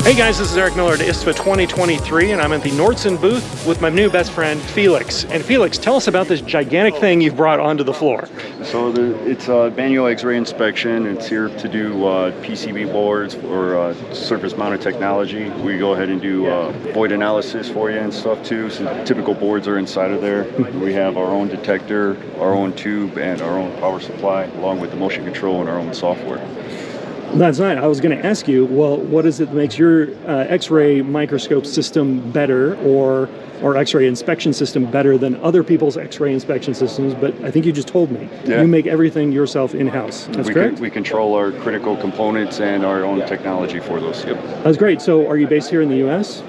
Hey guys, this is Eric Miller at ISTFA 2023, and I'm at the Nordson booth with my new best friend, Felix. And Felix, tell us about this gigantic thing you've brought onto the floor. So it's a manual X-ray inspection. It's here to do PCB boards or surface-mounted technology. We go ahead and do void analysis for you and stuff too. So typical boards are inside of there. We have our own detector, our own tube, and our own power supply, along with the motion control and our own software. That's right. I was going to ask you, well, what is it that makes your X-ray microscope system better, or X-ray inspection system better than other people's X-ray inspection systems? But I think you just told me. Yeah. You make everything yourself in-house. That's correct? We control our critical components and our own technology for those. Yep. That's great. So are you based here in the U.S.?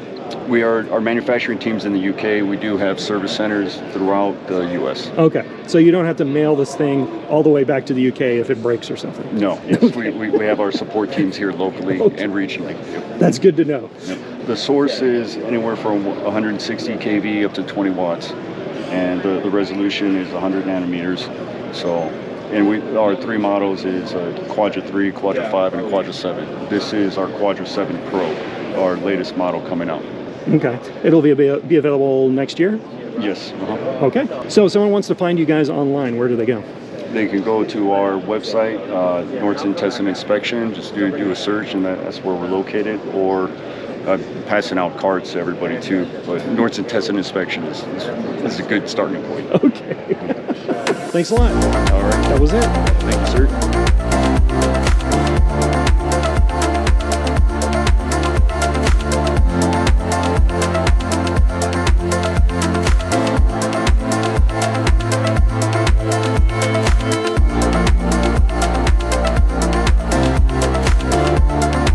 Our manufacturing team's in the UK. We do have service centers throughout the US. Okay, so you don't have to mail this thing all the way back to the UK if it breaks or something? No, yes, Okay. we have our support teams here locally and regionally. Yep. That's good to know. Yep. The source is anywhere from 160 kV up to 20 watts, and the resolution is 100 nanometers. So, and our three models is Quadra 3, Quadra 5, and Quadra 7. This is our Quadra 7 Pro, our latest model coming out. Okay. It'll be available next year? Yes. Okay. So if someone wants to find you guys online, where do they go? They can go to our website, Nordson Test and Inspection. Just do a search, and that's where we're located. Or passing out cards to everybody too. But Nordson Test and Inspection is a good starting point. Okay. Thanks a lot. All right. That was it. Thank you, sir.